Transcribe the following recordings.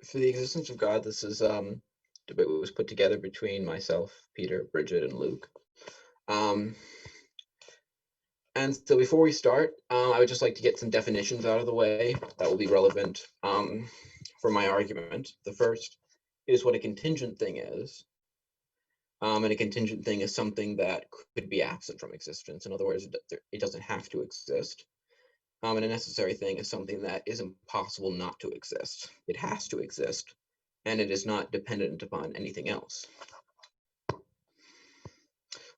For the existence of God, this is debate was put together between myself, Peter, Bridget, and Luke. And so before we start, I would just like to get some definitions out of the way that will be relevant for my argument. The first is what a contingent thing is. And a contingent thing is something that could be absent from existence. In other words, it doesn't have to exist. And a necessary thing is something that is impossible not to exist. It has to exist, and it is not dependent upon anything else.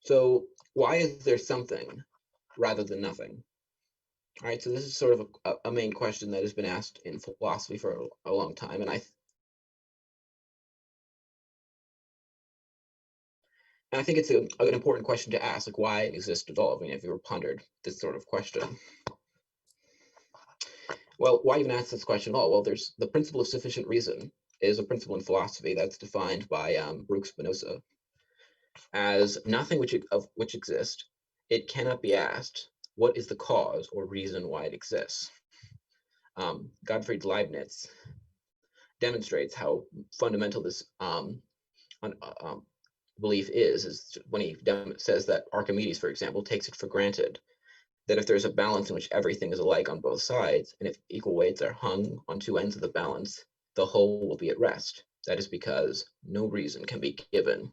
So why is there something rather than nothing? All right, so this is sort of a main question that has been asked in philosophy for a long time, and I think it's an important question to ask, like why exist at all? I mean, have you ever pondered this sort of question? Well, why even ask this question at all? Well, there's the principle of sufficient reason is a principle in philosophy that's defined by Baruch Spinoza as nothing which exists. It cannot be asked, what is the cause or reason why it exists? Gottfried Leibniz demonstrates how fundamental this belief is when he says that Archimedes, for example, takes it for granted that if there's a balance in which everything is alike on both sides, and if equal weights are hung on two ends of the balance, the whole will be at rest. That is because no reason can be given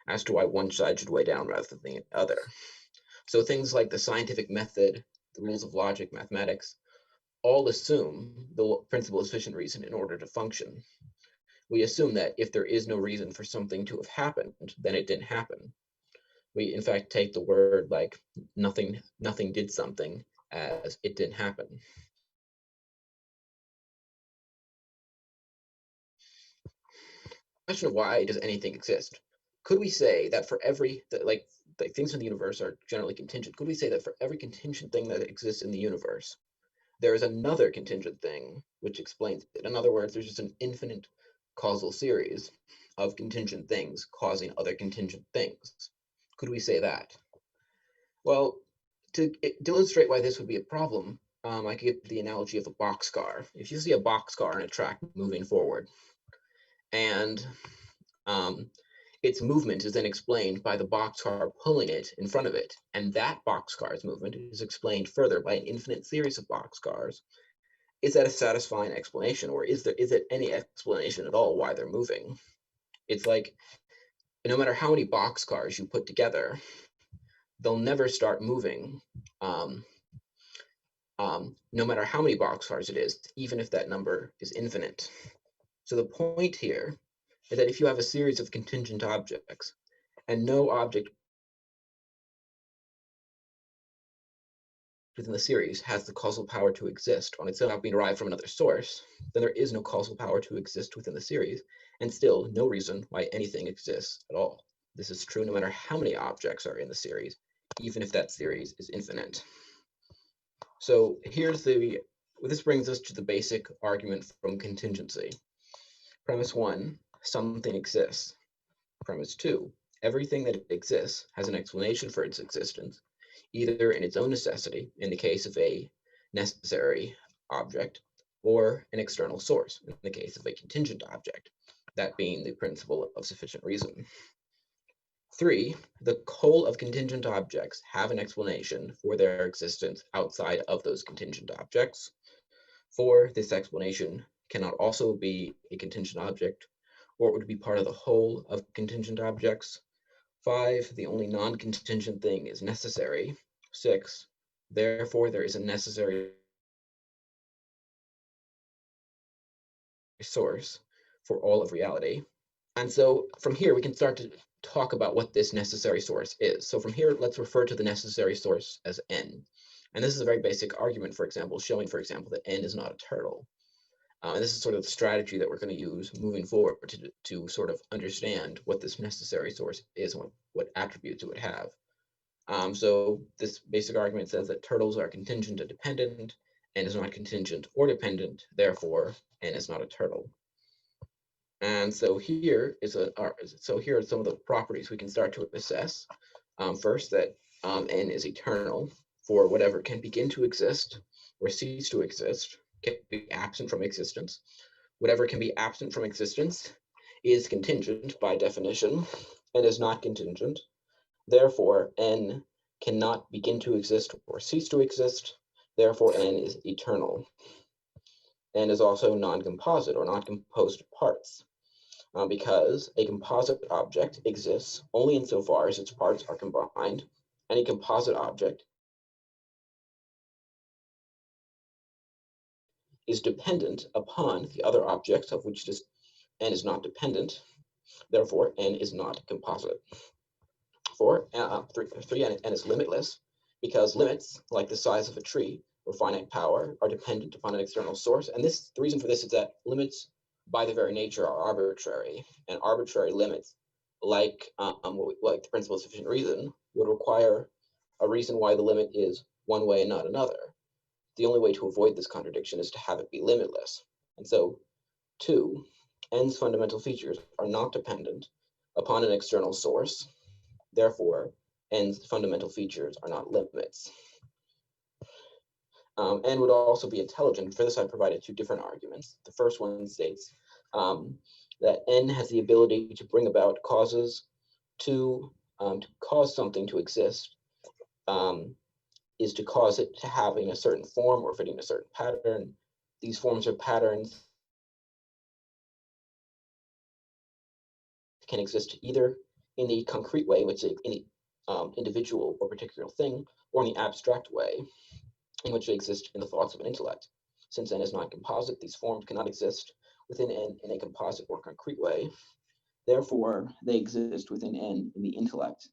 as to why one side should weigh down rather than the other. So things like the scientific method, the rules of logic, mathematics, all assume the principle of sufficient reason in order to function. We assume that if there is no reason for something to have happened, then it didn't happen. We, in fact, take the word like nothing did something as it didn't happen. Question of why does anything exist? Could we say that for every, like things in the universe are generally contingent, could we say that for every contingent thing that exists in the universe, there is another contingent thing which explains it? In other words, there's just an infinite causal series of contingent things causing other contingent things. Could we say that? Well, to illustrate why this would be a problem, I could give the analogy of a boxcar. If you see a boxcar on a track moving forward, and its movement is then explained by the boxcar pulling it in front of it, and that boxcar's movement is explained further by an infinite series of boxcars, is that a satisfying explanation, or is it any explanation at all why they're moving? It's like, no matter how many boxcars you put together, they'll never start moving, no matter how many boxcars it is, even if that number is infinite. So the point here is that if you have a series of contingent objects, and no object within the series has the causal power to exist on its own without being derived from another source, then there is no causal power to exist within the series, and still no reason why anything exists at all. This is true no matter how many objects are in the series, even if that series is infinite. So this brings us to the basic argument from contingency. Premise 1, something exists. Premise 2, everything that exists has an explanation for its existence, either in its own necessity, in the case of a necessary object, or an external source, in the case of a contingent object, that being the principle of sufficient reason. 3, the whole of contingent objects have an explanation for their existence outside of those contingent objects. 4, this explanation cannot also be a contingent object, or it would be part of the whole of contingent objects. 5, the only non-contingent thing is necessary. 6, therefore there is a necessary source for all of reality. And so from here, we can start to talk about what this necessary source is. So from here, let's refer to the necessary source as n. And this is a very basic argument, for example, showing, for example, that n is not a turtle. And this is sort of the strategy that we're going to use moving forward to sort of understand what this necessary source is and what attributes it would have. So this basic argument says that turtles are contingent and dependent, n is not contingent or dependent, therefore n is not a turtle. And so here are some of the properties we can start to assess. First, that n is eternal for whatever can begin to exist or cease to exist, can be absent from existence, Whatever can be absent from existence is contingent by definition and is not contingent. Therefore, n cannot begin to exist or cease to exist. Therefore, n is eternal. N is also non-composite or not composed of parts, because a composite object exists only insofar as its parts are combined. Any composite object is dependent upon the other objects of which n is not dependent. Therefore, n is not composite. 3, n is limitless, because limits, like the size of a tree or finite power, are dependent upon an external source. And the reason for this is that limits, by their very nature, are arbitrary, and arbitrary limits, like the principle of sufficient reason, would require a reason why the limit is one way and not another. The only way to avoid this contradiction is to have it be limitless. And so, 2, n's fundamental features are not dependent upon an external source. Therefore, n's fundamental features are not limits. N would also be intelligent. For this, I provided 2 different arguments. The first one states that n has the ability to bring about causes to cause something to exist, is to cause it to having a certain form or fitting a certain pattern. These forms or patterns can exist either in the concrete way, which is in the individual or particular thing, or in the abstract way, in which they exist in the thoughts of an intellect. Since n is not composite, these forms cannot exist within n in a composite or concrete way. Therefore, they exist within n in the intellect.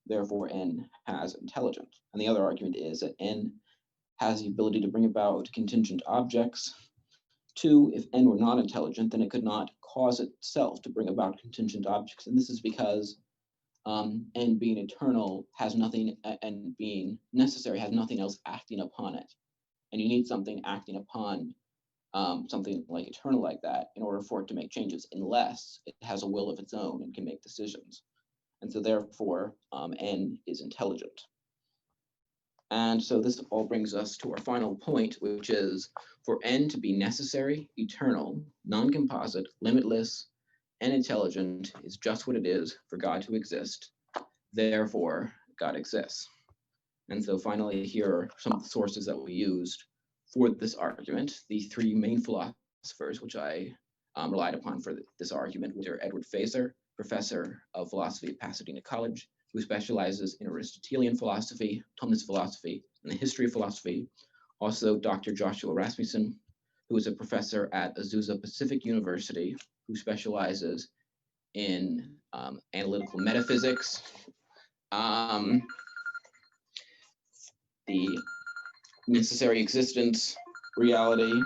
Therefore, n has intelligence. And the other argument is that n has the ability to bring about contingent objects. 2, if n were not intelligent, then it could not cause itself to bring about contingent objects. And this is because n being eternal has nothing, and being necessary has nothing else acting upon it. And you need something acting upon something like eternal like that in order for it to make changes, unless it has a will of its own and can make decisions. And so therefore, n is intelligent. And so this all brings us to our final point, which is for n to be necessary, eternal, non-composite, limitless, and intelligent is just what it is for God to exist. Therefore, God exists. And so finally, here are some of the sources that we used for this argument. The 3 main philosophers, which I relied upon for this argument, were Edward Feser, professor of philosophy at Pasadena College, who specializes in Aristotelian philosophy, Thomist philosophy, and the history of philosophy. Also, Dr. Joshua Rasmussen, who is a professor at Azusa Pacific University, who specializes in analytical metaphysics, the necessary existence, reality,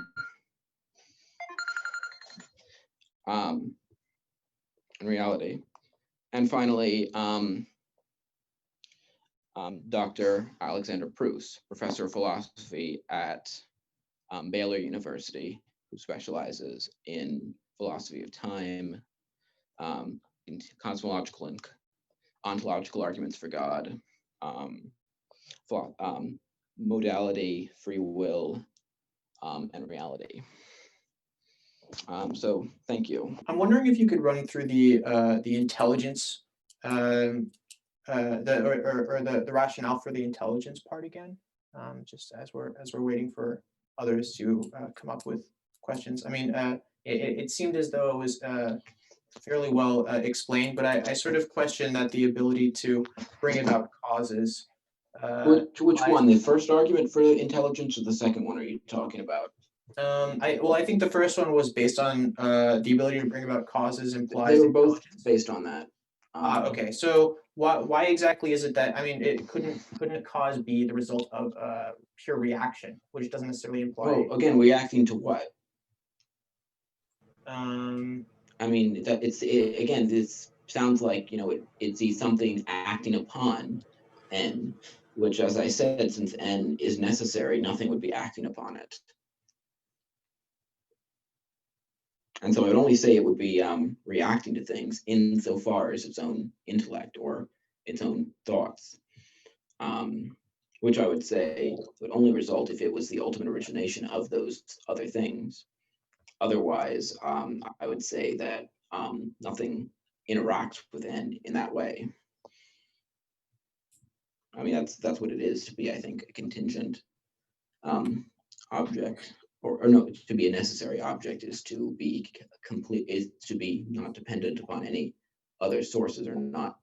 and reality. And finally, Dr. Alexander Pruss, professor of philosophy at Baylor University, who specializes in philosophy of time, in cosmological and ontological arguments for God, modality, free will, and reality. So thank you. I'm wondering if you could run through the intelligence, the rationale for the intelligence part again, just as we're waiting for others to come up with questions. I mean, it seemed as though it was fairly well explained, but I sort of question that the ability to bring about causes. Which one? The first argument for intelligence, or the second one are you talking about? I think the first one was based on the ability to bring about causes implies. They were both based on that. Okay, so why exactly is it that, I mean, it couldn't cause be the result of pure reaction, which doesn't necessarily imply. Well, again, reacting to what? I mean, again, this sounds like, it's something acting upon n, which, as I said, since n is necessary, nothing would be acting upon it. And so I would only say it would be reacting to things insofar as its own intellect or its own thoughts, which I would say would only result if it was the ultimate origination of those other things. Otherwise, I would say that nothing interacts with n in that way. I mean, that's what it is to be, I think, a contingent object, or no, to be a necessary object is to be complete, is to be not dependent upon any other sources or not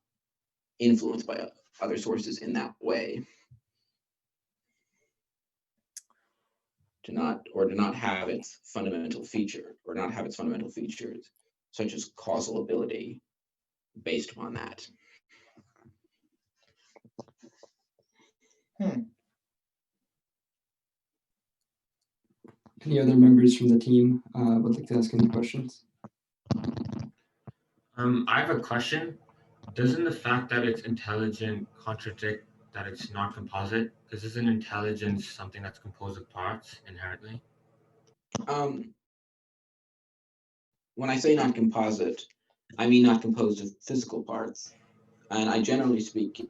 influenced by other sources in that way. To not have its fundamental feature, or not have its fundamental features, such as causal ability, based upon that. Any other members from the team would like to ask any questions? I have a question. Doesn't the fact that it's intelligent contradict that it's not composite? Because isn't intelligence something that's composed of parts inherently? When I say not composite, I mean not composed of physical parts. And I generally speaking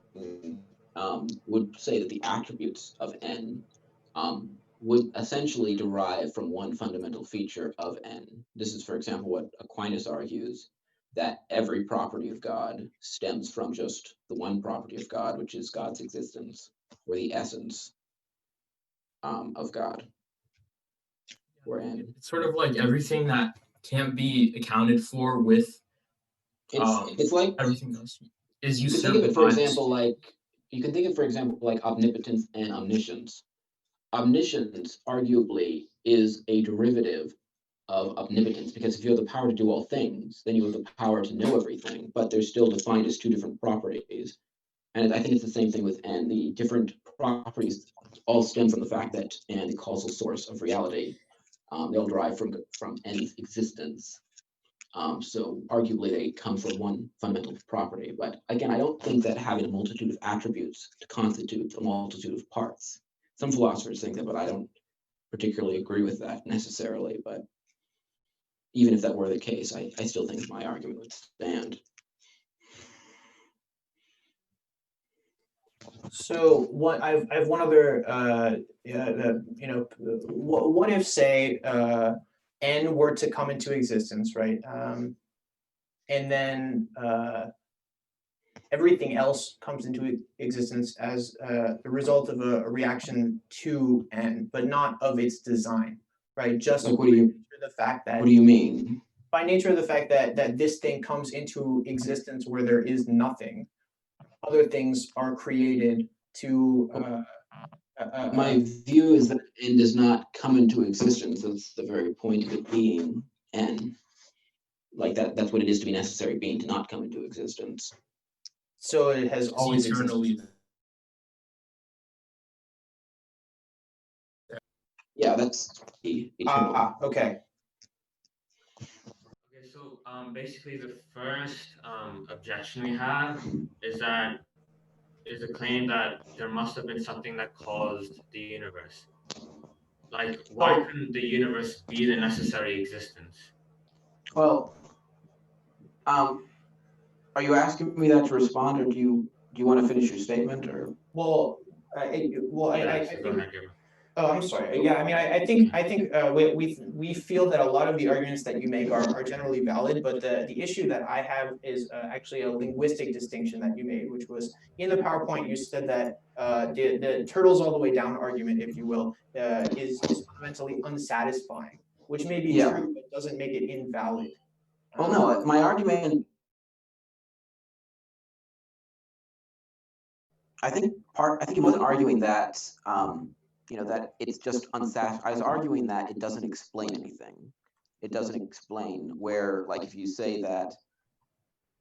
would say that the attributes of n would essentially derive from one fundamental feature of n. This is, for example, what Aquinas argues, that every property of God stems from just the one property of God, which is God's existence, or the essence of God. Or n. It's sort of like everything that can't be accounted for with It's like everything else is you can usurped. think of it, for example, like omnipotence and omniscience. Omniscience arguably is a derivative of omnipotence, because if you have the power to do all things, then you have the power to know everything, but they're still defined as two different properties. And I think it's the same thing with n. The different properties all stem from the fact that n, the causal source of reality, they all derive from n's existence. So arguably they come from one fundamental property. But again, I don't think that having a multitude of attributes to constitute a multitude of parts. Some philosophers think that, but I don't particularly agree with that necessarily. But even if that were the case, I still think my argument would stand. So I have one other what if, say, n were to come into existence, right? And then everything else comes into existence as the result of a reaction to n, but not of its design, right? Just Like, by nature of the fact that What do you mean? by nature of the fact that this thing comes into existence where there is nothing, other things are created to My view is that n does not come into existence. That's the very point of it being n. Like that's what it is to be necessary being, to not come into existence. so it has always existed. eternally. Yeah, that's eternal. Okay. Okay, so basically the first objection we have is a claim that there must have been something that caused the universe. Like, why couldn't the universe be the necessary existence? Well, are you asking me that to respond, or do you want to finish your statement, or? Well, I Go think. ahead, Gabriel. Oh, I'm sorry. Yeah, I mean, I think we feel that a lot of the arguments that you make are generally valid, but the issue that I have is actually a linguistic distinction that you made, which was in the PowerPoint. You said that the turtles all the way down argument, if you will, is fundamentally unsatisfying, which may be true, but doesn't make it invalid. Well, no, my argument. I think he wasn't arguing that. That it's just unsatisfying. I was arguing that it doesn't explain anything. It doesn't explain where, like, if you say that,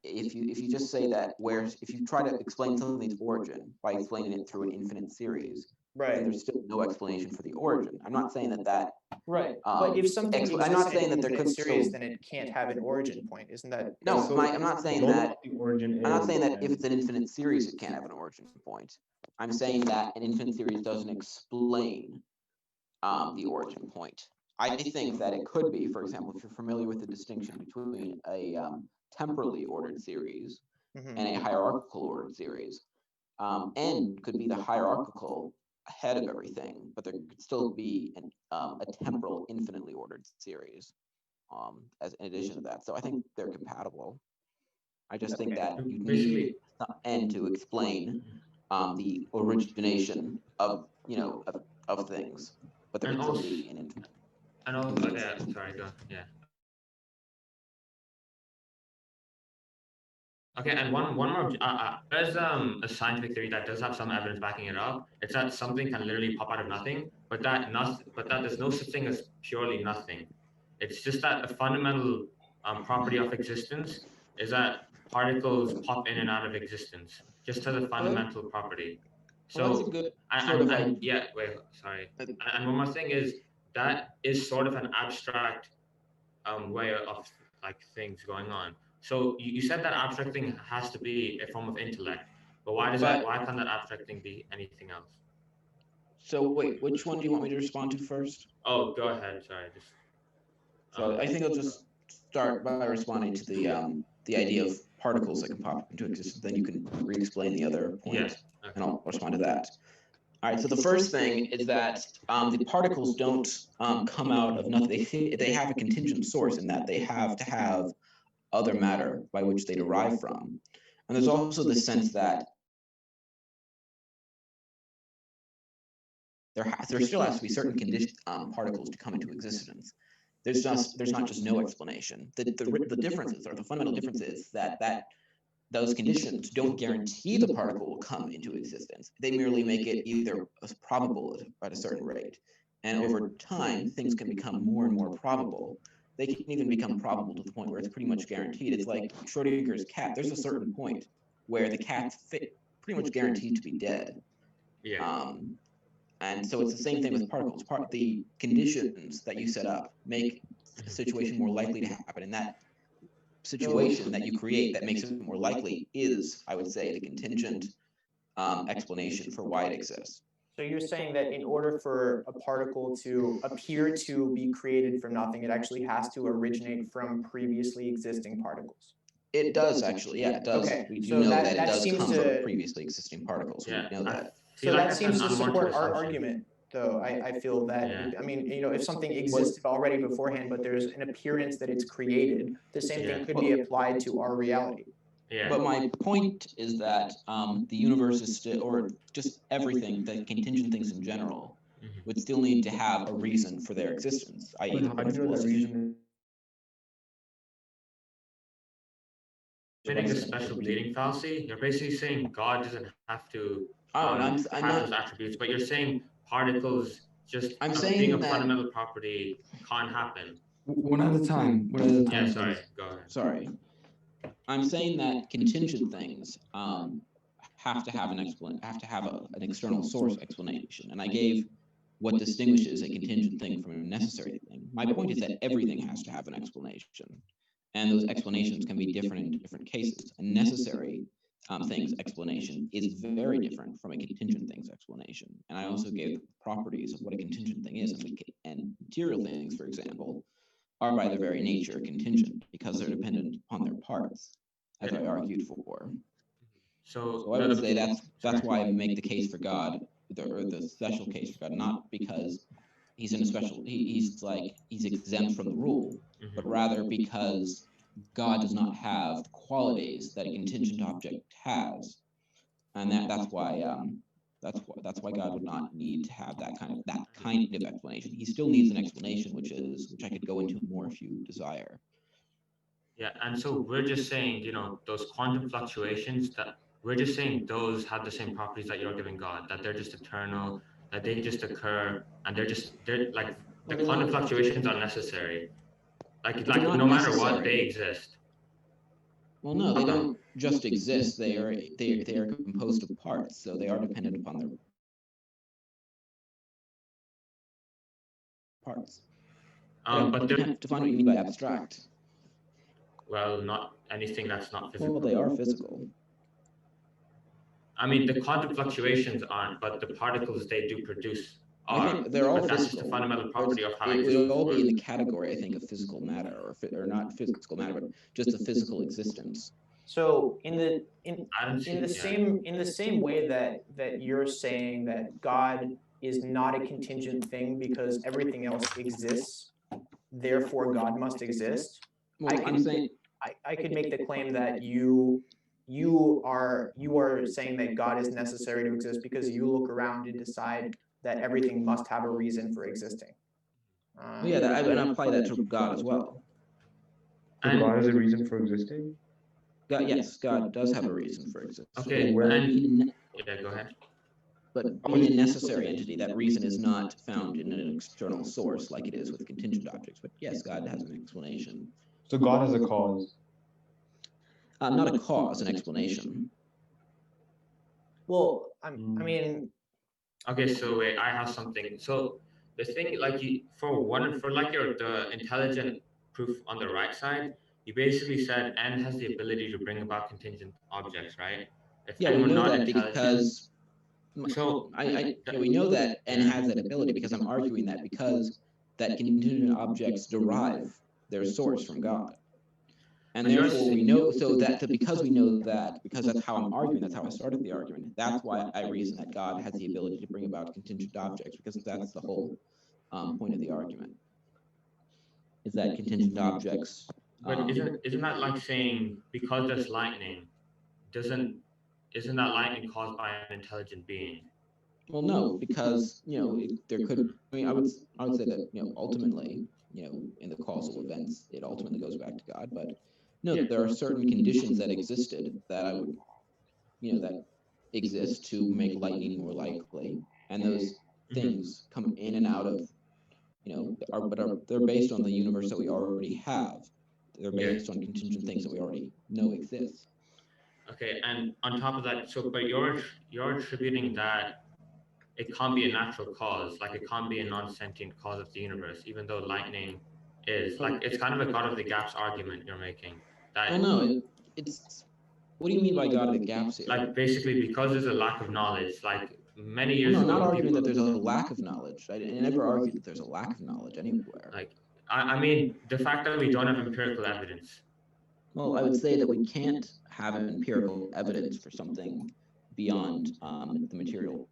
if you just say that, where if you try to explain something's origin by explaining it through an infinite series, Right. then there's still no explanation for the origin. I'm not saying that. Right. But if something exists I'm not in saying an that there infinite couldn't series, still. then it can't have an origin point. Isn't that? No, So I'm not saying know that. what the origin I'm not is, saying that and if it's an infinite series, it can't have an origin point. I'm saying that an infinite series doesn't explain the origin point. I think that it could be, for example, if you're familiar with the distinction between a temporally ordered series Mhm. and a hierarchical ordered series, n could be the hierarchical head of everything, but there could still be a temporal infinitely ordered series. as in addition to that. So I think they're compatible. I just think Okay. that you need Basically, some end to explain the origination of of things, but there and can still also, be an and also, okay, sorry, go, yeah. Okay, and one more. There's a scientific theory that does have some evidence backing it up. It's that something can literally pop out of nothing, but that there's no such thing as purely nothing. It's just that a fundamental property of existence is that particles pop in and out of existence, just as a fundamental property. well, that's a So, good sort of yeah, wait, sorry. uh, And one more thing is that is sort of an abstract way of like things going on. So you said that abstract thing has to be a form of intellect, but why does that? but Why can't that abstract thing be anything else? so wait, which one do you want me to respond to first? Oh, go ahead. Sorry, just So I think I'll just start by responding to the idea of particles that can pop into existence. Then you can re-explain the other point, yeah. and I'll respond to that. All right. So the first thing is that the particles don't come out of nothing. They have a contingent source in that they have to have other matter by which they derive from, and there's also the sense that there still has to be certain particles to come into existence. There's not just no explanation. The differences or the fundamental difference is that those conditions don't guarantee the particle will come into existence. They merely make it either probable at a certain rate. And over time, things can become more and more probable. They can even become probable to the point where it's pretty much guaranteed. It's like Schrodinger's cat. There's a certain point where the cat's pretty much guaranteed to be dead. Yeah. And so it's the same thing with particles. The conditions that you set up make a situation more likely to happen. And that situation that you create that makes it more likely is, I would say, the contingent explanation for why it exists. So you're saying that in order for a particle to appear to be created from nothing, it actually has to originate from previously existing particles. It does actually, yeah, it does. Okay, We do so know that- that it that does seems come to- from previously existing particles. Yeah. We know that. So Feel like that that's seems an to support unwarranted our assumption. argument, though. I feel that, Yeah. I mean, if something existed already beforehand, but there's an appearance that it's created, the same thing Yeah. could be applied to our reality. Yeah. But my point is that the universe is still, or just everything, the contingent things in general, Mhm. would still need to have a reason for their existence, i.e. But how do you know that reason? Committing a special pleading fallacy. You're basically saying God doesn't have to Oh, and I'm have not. those attributes, but you're saying particles just I'm being saying a that. fundamental property can't happen. One at a time. One at a time. Yeah, sorry. please. Go ahead. Sorry. I'm saying that contingent things have to have an external source explanation, and I gave what distinguishes a contingent thing from a necessary thing. My point is that everything has to have an explanation, and those explanations can be different in different cases. A necessary thing's explanation is very different from a contingent thing's explanation, and I also gave the properties of what a contingent thing is, and material things, for example, are by their very nature contingent because they're dependent upon their parts, as I argued for. So I would say that's why I make the case for God, or the special case for God, not because he's in a special he's exempt from the rule, but rather because God does not have the qualities that a contingent object has, and that's why God would not need to have that kind of explanation. He still needs an explanation, which I could go into more if you desire. Yeah, and so we're just saying, those quantum fluctuations that we're just saying those have the same properties that you're giving God, that they're just eternal, that they just occur, and they're like the quantum fluctuations are necessary. Like not no matter what, necessary. they exist. Well, no, they don't just exist. They are composed of parts, so they are dependent upon their parts. But they're Define what you mean by abstract. well, not anything that's not physical. Well, they are physical. I mean, the quantum fluctuations aren't, but the particles they do produce I are. think they're all But that's physical. just a fundamental property of how It would existence all be in the works. category, I think, of physical matter, or not physical matter, but just a physical existence. So in the same way that you're saying that God is not a contingent thing because everything else exists, therefore God must exist, Well, I'm saying I could make the claim that you are saying that God is necessary to exist because you look around and decide that everything must have a reason for existing. yeah, and I apply that to God as well. So And- God has a reason for existing? God, yes, God does have a reason for existing. Okay, Where- and yeah, go ahead. But being a necessary entity, that reason is not found in an external source like it is with contingent objects. But yes, God has an explanation. So God has a cause. Not a cause, an explanation. Well, I mean, Okay, so wait, I have something. So the thing, like for like the intelligent proof on the right side, you basically said N has the ability to bring about contingent objects, right? If Yeah, N we were know not that intelligent, because so yeah, we know that N has that ability because I'm arguing that because that contingent objects derive their source from God. And But you're therefore we know, so that because we know that, because that's how I'm arguing, that's how I started the argument, that's why I reason that God has the ability to bring about contingent objects, because that's the whole point of the argument, is that contingent objects. but isn't that like saying because there's lightning, doesn't isn't that lightning caused by an intelligent being? Well, no, because there could. I mean, I would say that ultimately, in the causal events, it ultimately goes back to God. But no, there are certain conditions that existed that I would, that exist to make lightning more likely, and those things come in and out of, they're based on the universe that we already have. They're based on contingent things that we already know exist. Okay, and on top of that, so but you're attributing that it can't be a natural cause, like it can't be a non-sentient cause of the universe, even though lightning is like it's kind of a God of the gaps argument you're making. That Well, no, it's. What do you mean by God of the gaps here? like basically because there's a lack of knowledge, like many years No, ago, not arguing people, that there's a lack of knowledge. I never argued that there's a lack of knowledge anywhere. like I mean the fact that we don't have empirical evidence. Well, I would say that we can't have empirical evidence for something beyond the material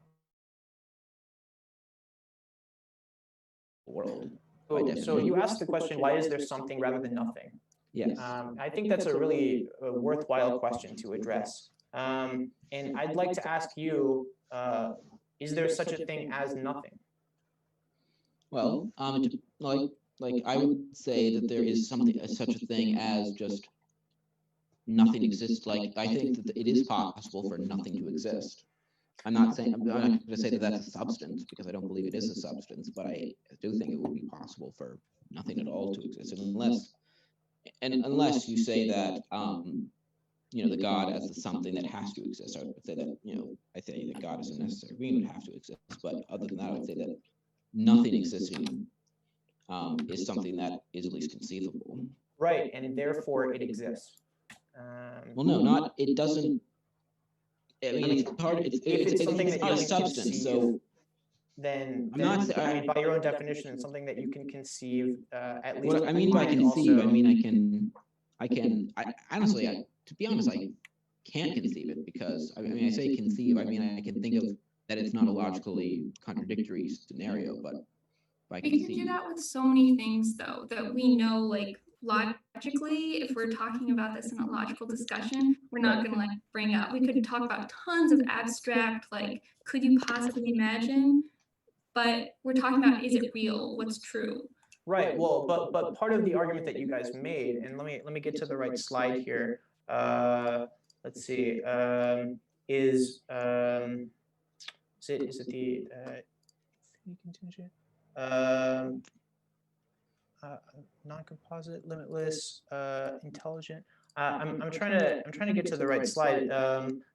world. By so definition. you asked the question, why is there something rather than nothing? Yes. I think that's a really worthwhile question to address. And I'd like to ask you, is there such a thing as nothing? Well, like I would say that there is such a thing as just nothing exists. Like I think that it is possible for nothing to exist. I'm not going to say that that's a substance because I don't believe it is a substance, but I do think it would be possible for nothing at all to exist unless you say that the God as the something that has to exist. I would say that I say that God is a necessary being would have to exist, but other than that, I would say that nothing existing is something that is least conceivable. Right, and therefore it exists. Well, no, not it doesn't. I mean, it's hard. It's something that not you a can substance. conceive, So then I'm not. I mean, by your own definition, it's something that you can conceive at least. What I mean by and conceive, also- I mean I can. Honestly, to be honest, I can't conceive it because I mean I say conceive. I mean I can think of that it's not a logically contradictory scenario, but by We can do conceive. that with so many things though, that we know like logically, if we're talking about this in a logical discussion, we're not gonna like bring up, we could talk about tons of abstract, like, could you possibly imagine? But we're talking about, is it real? What's true? Right. Well, but part of the argument that you guys made, and let me get to the right slide here. Let's see. Is it the contingent? Non-composite, limitless, intelligent. I'm trying to get to the right slide.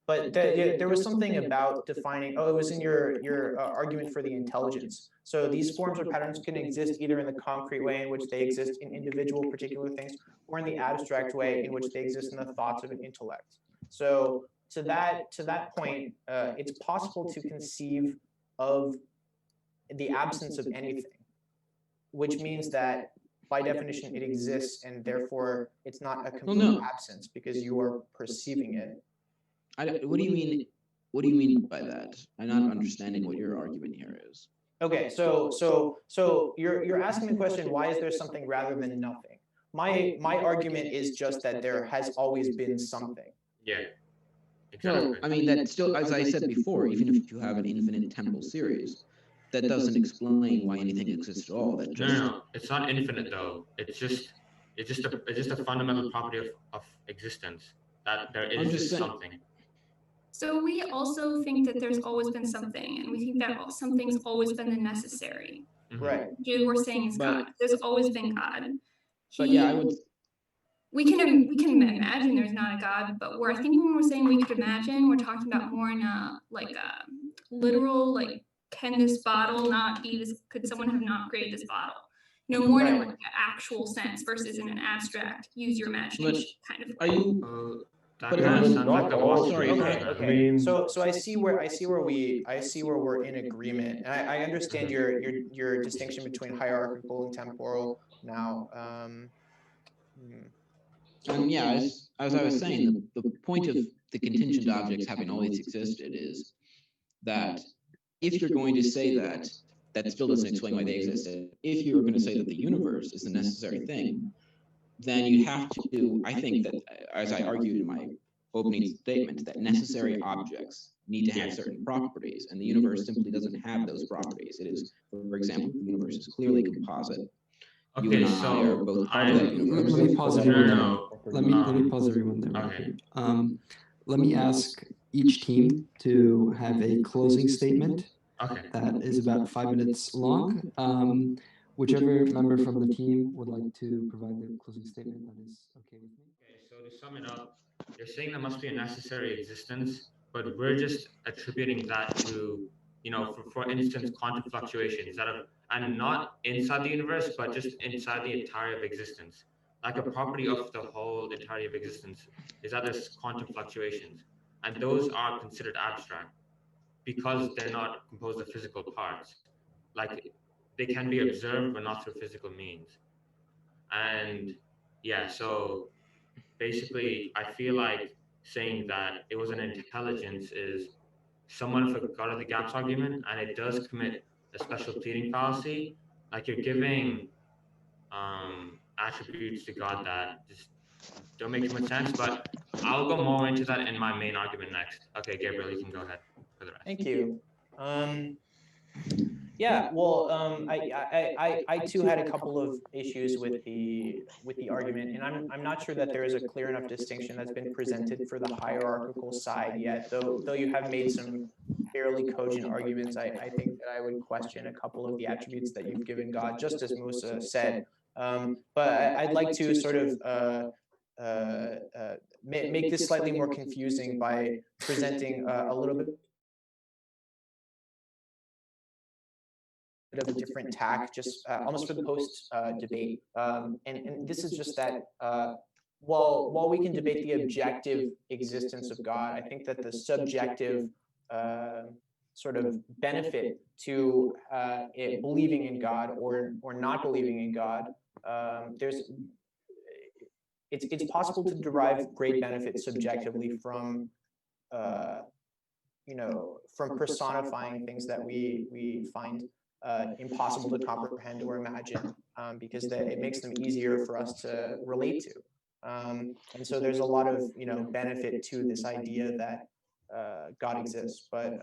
But there was something about defining. Oh, it was in your argument for the intelligence. So these forms or patterns can exist either in the concrete way in which they exist in individual particular things, or in the abstract way in which they exist in the thoughts of an intellect. So to that point, it's possible to conceive of the absence of anything, which means that by definition it exists, and therefore it's not a complete absence because you are perceiving it. What do you mean? What do you mean by that? I'm not understanding what your argument here is. Okay, so you're asking the question, why is there something rather than nothing? My argument is just that there has always been something. Yeah, No, exactly. I mean, that still, as I said before, even if you have an infinite temporal series, that doesn't explain why anything exists at all. That No, no, just, no. It's not infinite though. It's just a fundamental property of existence that there I'm is just saying. something. So we also think that there's always been something, and we think that something's always been the necessary. Mhm. Right. Which we're saying is But- God. There's always been God. but yeah, I would. We can imagine there's not a God, but I think when we're saying we could imagine, we're talking about more in a literal, like, can this bottle not be this? Could someone have not created this bottle? More in Right. like an actual sense versus in an abstract, use your imagination kind of Are way. you? That But kind of but sounds not like a all. Sorry, Washington Okay, program. I mean- so I see where we're in agreement, and I understand your distinction between hierarchical and temporal now. And yeah, as I was saying, the point of the contingent objects having always existed is that if you're going to say that, that still doesn't explain why they existed. If you're going to say that the universe is the necessary thing, then you have to, I think that, as I argued in my opening statement, that necessary objects need to have certain properties, and the universe simply doesn't have those properties. It is, for example, the universe is clearly composite. You Okay, and I are so both part of that I'm universe. Let me pause no, everyone there. no, Let me Um, pause everyone there. Right okay. here. Let me ask each team to have a closing statement okay. that is about 5 minutes long. Whichever member from the team would like to provide the closing statement, that is okay with me. Okay, so to sum it up, you're saying there must be a necessary existence, but we're just attributing that to, for instance, quantum fluctuations and not inside the universe, but just inside the entirety of existence. Like a property of the whole entirety of existence is that there's quantum fluctuations, and those are considered abstract because they're not composed of physical parts. Like they can be observed, but not through physical means. And yeah, so basically, I feel like saying that it was an intelligence is somewhat of a God of the gaps argument, and it does commit a special pleading fallacy. Like you're giving attributes to God that just don't make too much sense. But I'll go more into that in my main argument next. Okay, Gabriel, you can go ahead for the rest. Thank you. Yeah, well, I too had a couple of issues with the argument, and I'm not sure that there is a clear enough distinction that's been presented for the hierarchical side yet. Though you have made some fairly cogent arguments, I think that I would question a couple of the attributes that you've given God, just as Musa said. But I'd like to sort of make this slightly more confusing by presenting a little bit of a different tack, just almost for the post debate. And this is just that while we can debate the objective existence of God, I think that the subjective sort of benefit to believing in God or not believing in God, it's possible to derive great benefit subjectively from from personifying things that we find impossible to comprehend or imagine, because it makes them easier for us to relate to. And so there's a lot of benefit to this idea that God exists, but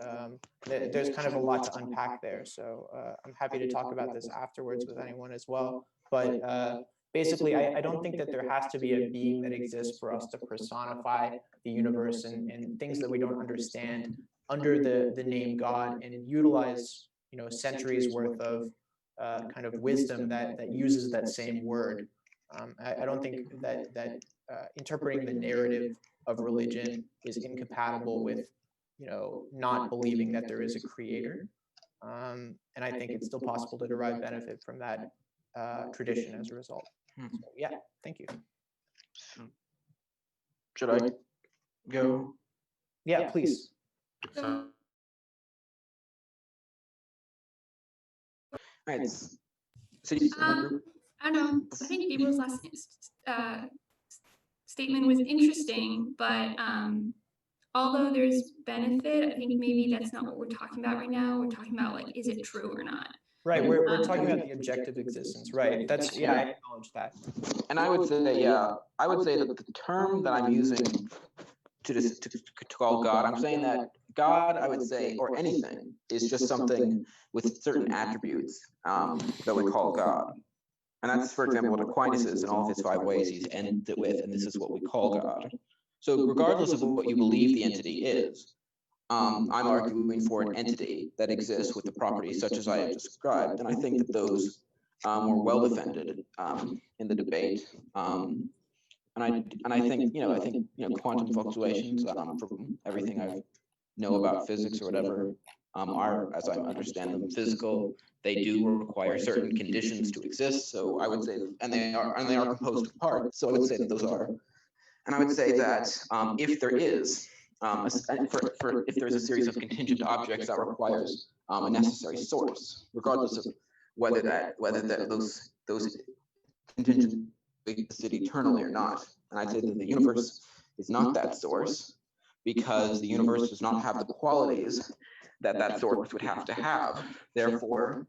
there's kind of a lot to unpack there. So I'm happy to talk about this afterwards with anyone as well. But basically, I don't think that there has to be a being that exists for us to personify the universe and things that we don't understand under the name God and utilize centuries worth of kind of wisdom that uses that same word. I don't think that interpreting the narrative of religion is incompatible with not believing that there is a creator. And I think it's still possible to derive benefit from that tradition as a result. So, yeah, thank you. Should I go? Yeah, please. So, All right. City group. I don't know. I think Gabriel's last statement was interesting, but although there's benefit, I think maybe that's not what we're talking about right now. We're talking about like, is it true or not? Right, we're talking about the objective existence, right? That's, yeah, I acknowledge that. And I would say, yeah, I would say that the term that I'm using to call God, I'm saying that God, I would say, or anything, is just something with certain attributes that we call God. And that's, for example, what Aquinas is in all of his 5 ways he's ended it with, and this is what we call God. So regardless of what you believe the entity is, I'm arguing for an entity that exists with the properties such as I have described, and I think that those were well defended in the debate. And I think quantum fluctuations, from everything I know about physics or whatever, are, as I understand them, physical. They do require certain conditions to exist. So I would say, and they are composed of parts. So I would say that those are. And I would say that if there is, if there's a series of contingent objects that requires a necessary source, regardless of whether those contingent exist eternally or not. And I'd say that the universe is not that source, because the universe does not have the qualities that that source would have to have. Therefore,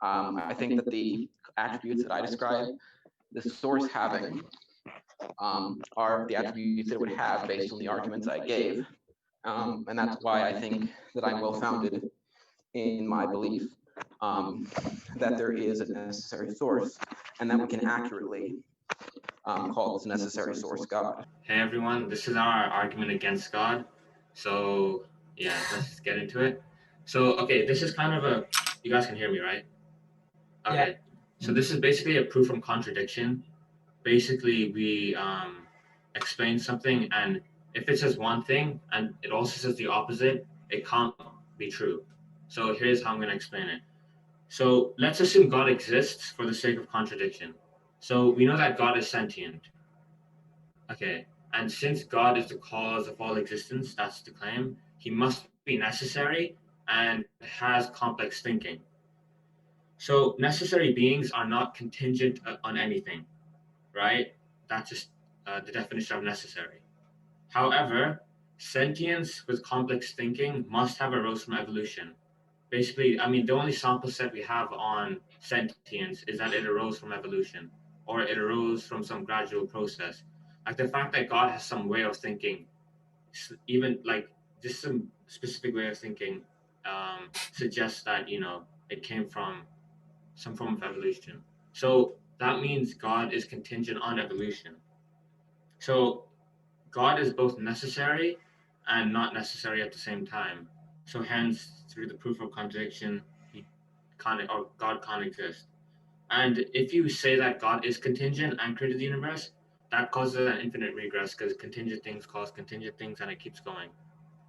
I think that the attributes that I describe, the source having, are the attributes that it would have based on the arguments I gave. And that's why I think that I'm well-founded in my belief that there is a necessary source, and that we can accurately call this necessary source God. Hey everyone, this is our argument against God. So yeah, let's just get into it. So okay, this is kind of you guys can hear me, right? Okay. Yeah. So this is basically a proof from contradiction. Basically, we explain something, and if it says one thing and it also says the opposite, it can't be true. So here's how I'm going to explain it. So let's assume God exists for the sake of contradiction. So we know that God is sentient. Okay. And since God is the cause of all existence, that's the claim, he must be necessary and has complex thinking. So necessary beings are not contingent on anything, right? That's just the definition of necessary. However, sentience with complex thinking must have arose from evolution. Basically, I mean, the only sample set we have on sentience is that it arose from evolution, or it arose from some gradual process. Like the fact that God has some way of thinking, even like just some specific way of thinking, suggests that, it came from some form of evolution. So that means God is contingent on evolution. So God is both necessary and not necessary at the same time. So hence, through the proof of contradiction, God can't exist. And if you say that God is contingent and created the universe, that causes an infinite regress, because contingent things cause contingent things, and it keeps going,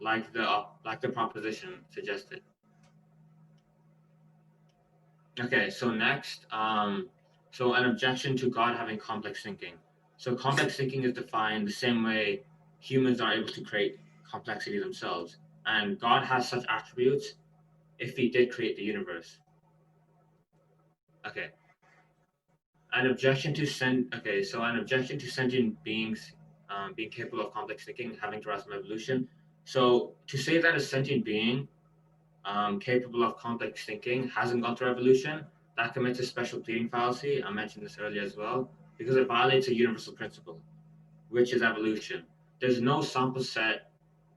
like the proposition suggested. Okay, so next, so an objection to God having complex thinking. So complex thinking is defined the same way humans are able to create complexity themselves, and God has such attributes if he did create the universe. Okay. So an objection to sentient beings being capable of complex thinking, having to rise from evolution. So to say that a sentient being capable of complex thinking hasn't gone through evolution, that commits a special pleading fallacy. I mentioned this earlier as well, because it violates a universal principle, which is evolution. There's no sample set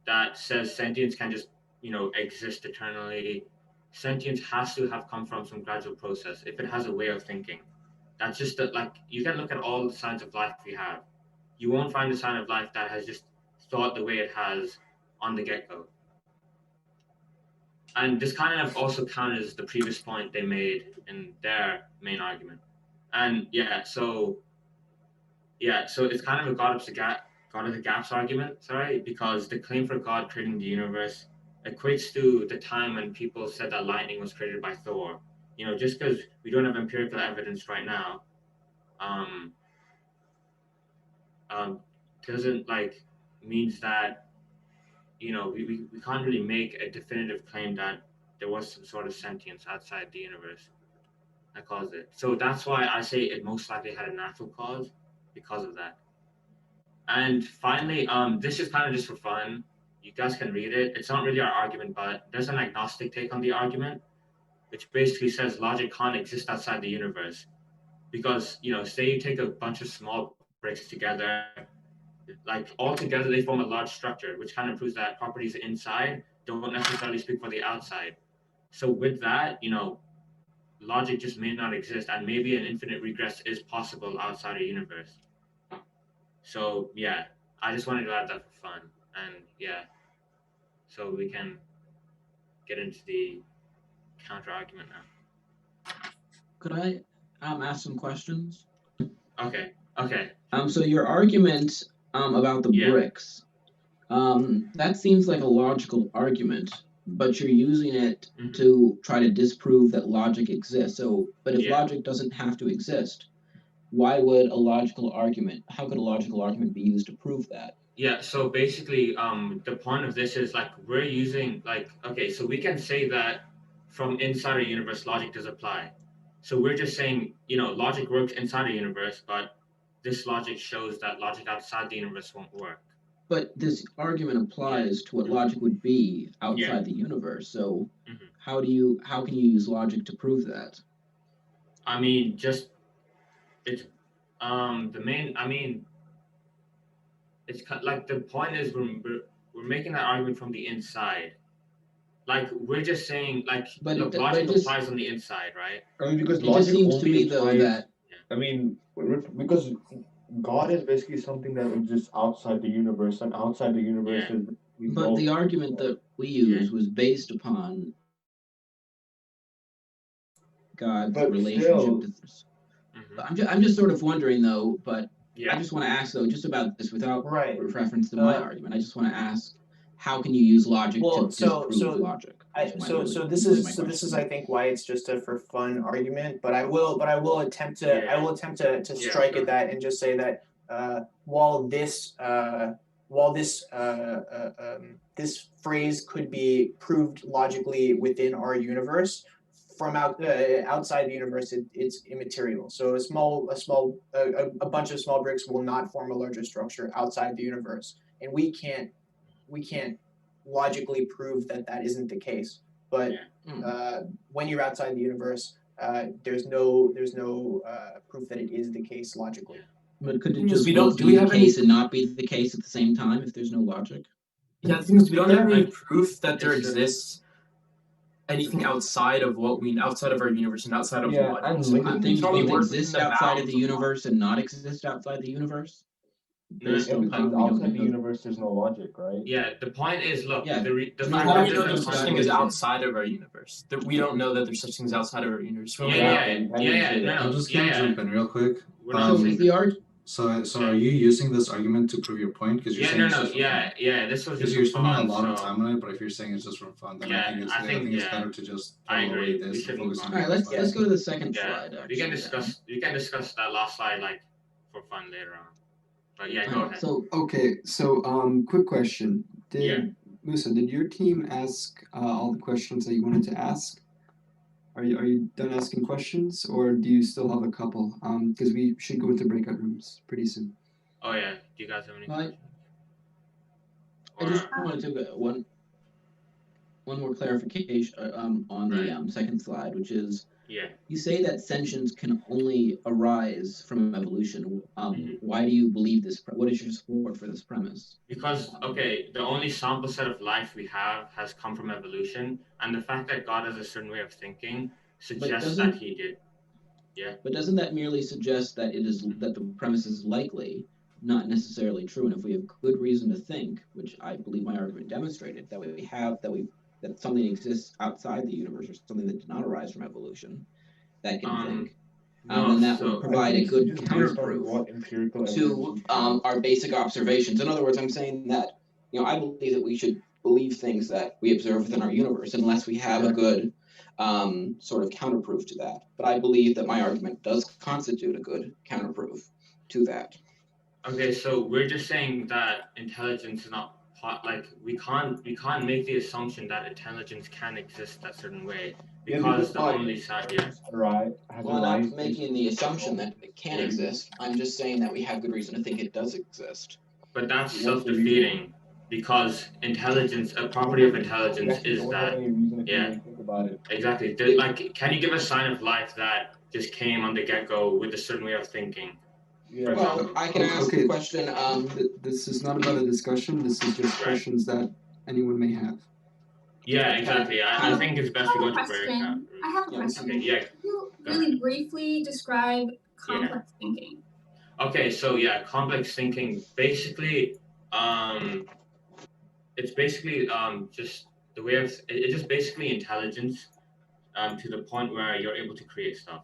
that says sentience can just, exist eternally. Sentience has to have come from some gradual process if it has a way of thinking. That's just like, you can look at all the signs of life we have. You won't find a sign of life that has just thought the way it has on the get-go. And this kind of also counters the previous point they made in their main argument. And so it's kind of a God of the gaps argument, because the claim for God creating the universe equates to the time when people said that lightning was created by Thor. Just because we don't have empirical evidence right now, um, doesn't means that we can't really make a definitive claim that there was some sort of sentience outside the universe that caused it. So that's why I say it most likely had a natural cause because of that. And finally, this is kind of just for fun. you guys can read it. It's not really our argument, but there's an agnostic take on the argument, which basically says logic can't exist outside the universe. Because, say you take a bunch of small bricks together, like all together they form a large structure, which kind of proves that properties inside don't necessarily speak for the outside. So with that, logic just may not exist, and maybe an infinite regress is possible outside a universe. So yeah, I just wanted to add that for fun, and yeah, so we can get into the counter argument now. Could I ask some questions? Okay. Okay. So your argument about the Yeah. bricks, that seems like a logical argument, but you're using it Mhm. to try to disprove that logic exists. So, but if Yeah. logic doesn't have to exist, why would a logical argument? How could a logical argument be used to prove that? Yeah, so basically, the point of this is like we're using okay, so we can say that from inside a universe, logic does apply. So we're just saying, logic works inside a universe, but this logic shows that logic outside the universe won't work. But this argument applies to what logic would be outside the universe. So Mhm. how can you use logic to prove that? I mean, just it's the main. I mean, it's like the point is we're making that argument from the inside. Like we're just saying, But look, it logic just applies on the inside, right? I mean, because it just logic seems to only me though applies. that I mean, because God is basically something that exists outside the universe, and outside the universe Yeah. is. but the argument that we use was based upon God's But relationship still, to this. Mhm. I'm just sort of wondering though, but Yeah. I just want to ask though, just about this without Right. reference to my argument. I just want to ask, how can you use logic Well, to so- disprove so logic? this is I think why it's just a for fun argument, but I will attempt to Yeah, strike sure. at that and just say that while this this phrase could be proved logically within our universe, from outside the universe it's immaterial. So a bunch of small bricks will not form a larger structure outside the universe, and we can't logically prove that that isn't the case. But when you're outside the universe, there's no proof that it is the case logically. But could it Thing is, just we don't- both do be we the have any- case and not be the case at the same time if there's no logic? Yeah, the thing is, we don't have any Like, proof that there it's a- exists anything outside of outside of our universe and outside of Yeah, logic. and So literally Could we things can only both work within exist the outside of bounds the universe and not exist outside the universe? No, Based yeah, on because how we don't outside the know. universe there's no logic, right? Yeah, the point is, look, Yeah, the I mean, fact How that do we know there's that a there's such thing as contradiction. outside of our universe? That we don't know that there's such things outside of our universe. We only know- Exactly. I didn't say that. No, I'm just gonna jump in real quick. We're not So saying the argument. So are you using this argument to prove your point? Because you're saying it's just for fun. This was Because just you're for spending a fun, lot of so- time on it, but if you're saying it's just for fun, then Yeah, I think I think, it's yeah. better to just I throw agree. away We this should and move focus on. on All the right, next slide. let's go to the second Yeah, slide. we can Actually, discuss that last slide for fun later on. But yeah, go Alright, ahead. So quick question. Yeah. Musa, did your team ask all the questions that you wanted to ask? Are you done asking questions, or do you still have a couple? Because we should go into breakout rooms pretty soon. Oh yeah, do you guys have any Right. questions? I just wanted to one more clarification on the second slide, which is Yeah. you say that sentience can only arise from evolution. Mhm. Why do you believe this? What is your support for this premise? Because the only sample set of life we have has come from evolution, and the fact that God has a certain way of thinking suggests that He did. Yeah. But doesn't that merely suggest that that the premise is likely, not necessarily true? And if we have good reason to think, which I believe my argument demonstrated, that something exists outside the universe or something that did not arise from evolution, that can think, then that would provide a good counterproof to our basic observations. In other words, I'm saying that I believe that we should believe things that we observe within our universe unless we have a good sort of counterproof to that. But I believe that my argument does constitute a good counterproof to that. Okay, so we're just saying that intelligence is not we can't make the assumption that intelligence can exist a certain way because the only side. Yeah. Right. Well, I'm not making the assumption that it can exist. I'm just saying that we have good reason to think it does exist. But that's self-defeating. because intelligence, a property of intelligence actually is don't have that, any reason if you yeah. really think about it. exactly. Like, can you give a sign of life that just came on the get-go with a certain way of thinking? Yeah. Well, I can ask Okay. the question. This is not about a discussion. This is just Right. questions that anyone may have. Yeah, exactly. I think it's best we go to breakout. I have a Yeah, question. Okay, yeah. Can you Go really ahead. briefly describe complex thinking? Okay, so yeah, complex thinking basically, it's basically just the way of it's just basically intelligence, to the point where you're able to create stuff,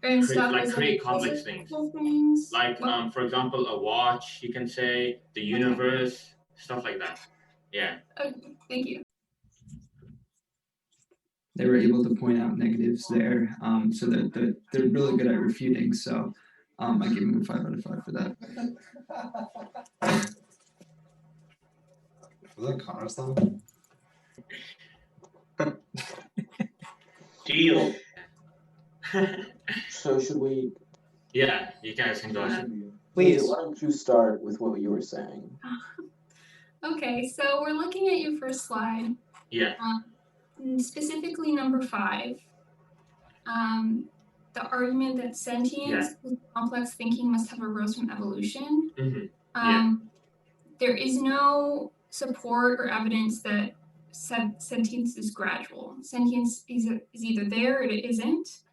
And stuff like is create complex things. physical things. Like for example, a watch. You can say the universe, stuff like that. Yeah. Okay, thank you. They were able to point out negatives there, so they're really good at refuting. So, I give them a 5 out of 5 for that. Was that Connor's thumb? Deal. So should we? Yeah, you guys can go ahead. Please. Why don't you start with what you were saying? Okay, so we're looking at your first slide, Yeah. specifically number 5. The argument that sentience with complex thinking must have arose from evolution. Yeah. There is no support or evidence that sentience is gradual. Sentience is either there or it isn't.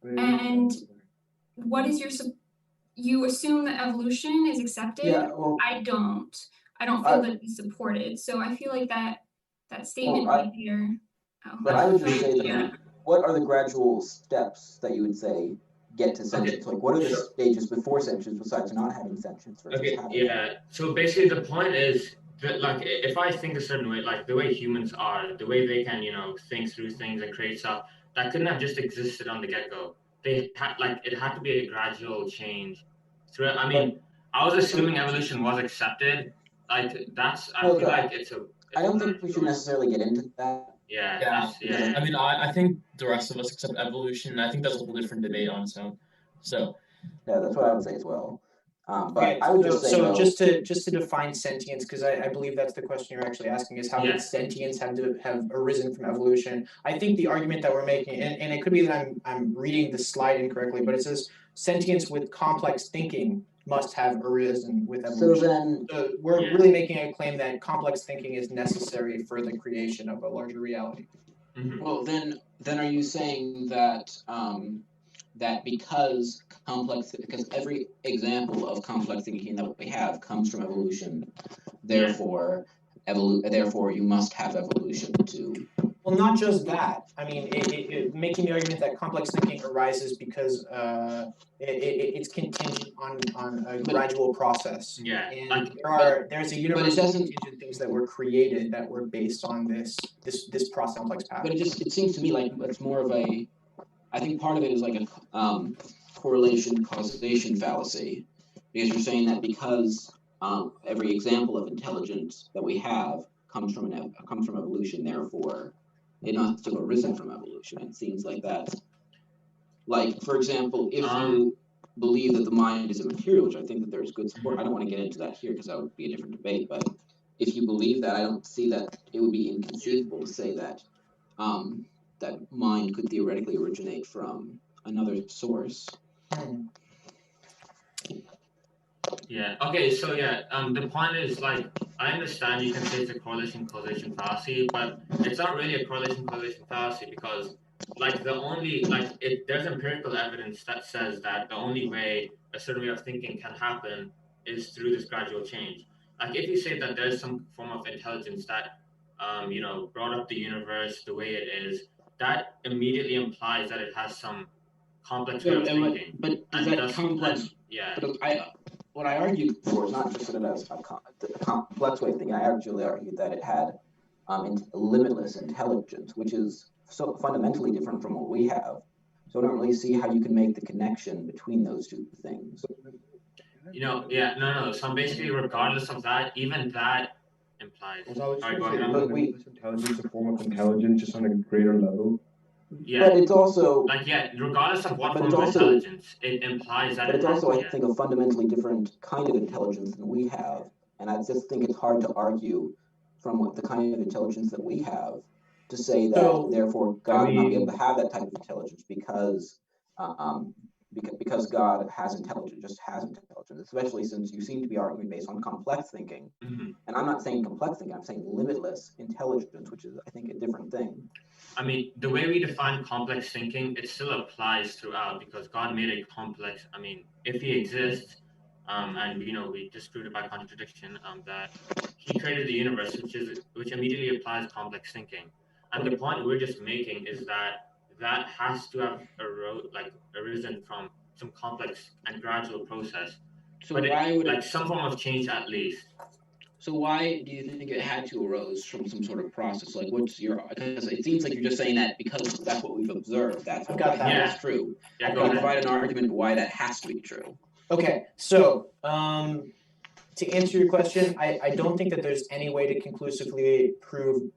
And what is you assume that evolution is accepted? Yeah, well, I don't feel that it's supported. So I feel like that statement right there. But I would just say that, Yeah. what are the gradual steps that you would say get to sentience? Like, what are the stages before sentience besides not having sentience versus Okay, having? yeah. So basically, the point is that, like, if I think a certain way, like the way humans are, the way they can, think through things and create stuff, that couldn't have just existed on the get-go. They had, like, it had to be a gradual change. I mean, I was assuming evolution was accepted. Like, I feel like it's a. I don't think we should necessarily get into that. Yeah. I mean, I think the rest of us accept evolution. I think that's a whole different debate on its own. So. Yeah, that's what I would say as well. But Okay, I would just say, so though, just to define sentience, because I believe that's the question you're actually asking, is how did sentience have arisen from evolution? I think the argument that we're making, and it could be that I'm reading the slide incorrectly, but it says sentience with complex thinking must have arisen with evolution. So then, we're really making a claim that complex thinking is necessary for the creation of a larger reality. Well, then are you saying that that because every example of complex thinking that we have comes from evolution, therefore you must have evolution to. Well, not just that. I mean, making the argument that complex thinking arises because it's contingent on a gradual process. Yeah. And there's a universe of contingent things that were created that were based on this process complex path. But it seems to me like it's more of a. I think part of it is like a correlation causation fallacy, because you're saying that because every example of intelligence that we have comes from evolution, therefore it must have arisen from evolution. It seems like that. Like, for example, if you believe that the mind is immaterial, which I think that there's good support. I don't want to get into that here because that would be a different debate. But if you believe that, I don't see that it would be inconceivable to say that that mind could theoretically originate from another source. Yeah. Okay. So yeah. The point is, like, I understand you can say it's a correlation causation fallacy, but it's not really a correlation causation fallacy because, like, there's empirical evidence that says that the only way a certain way of thinking can happen is through this gradual change. Like, if you say that there's some form of intelligence that, brought up the universe the way it is, that immediately implies that it has some complex way of thinking. But is that complex? Yeah. But what I argued for is not just that it has a complex way of thinking. I actually argued that it had limitless intelligence, which is so fundamentally different from what we have. So I don't really see how you can make the connection between those two things. No. So basically, regardless of that, even that implies. Sorry, go ahead. Limitless intelligence, a form of intelligence, just on a greater level. Yeah. But it's also regardless of what form of intelligence, it implies that. But it's also, I think, a fundamentally different kind of intelligence than we have. And I just think it's hard to argue from what the kind of intelligence that we have to say that So, therefore God would not be able mean- to have that type of intelligence because God has intelligence, just has intelligence, especially since you seem to be arguing based on complex thinking. Mhm. And I'm not saying complex thinking, I'm saying limitless intelligence, which is, I think, a different thing. I mean, the way we define complex thinking, it still applies throughout because God made it complex. I mean, if He exists, and we just proved it by contradiction, that He created the universe, which immediately applies complex thinking. And the point we're just making is that has to have arisen from some complex and gradual process, So but why would like it? some form of change at least. So why do you think it had to arose from some sort of process? Like, what's your? Because it seems like you're just saying that because that's what we've observed. I've got that. That's true. Yeah, I've go Can you got ahead. provide an argument why that has to be true? Okay, so to answer your question, I don't think that there's any way to conclusively prove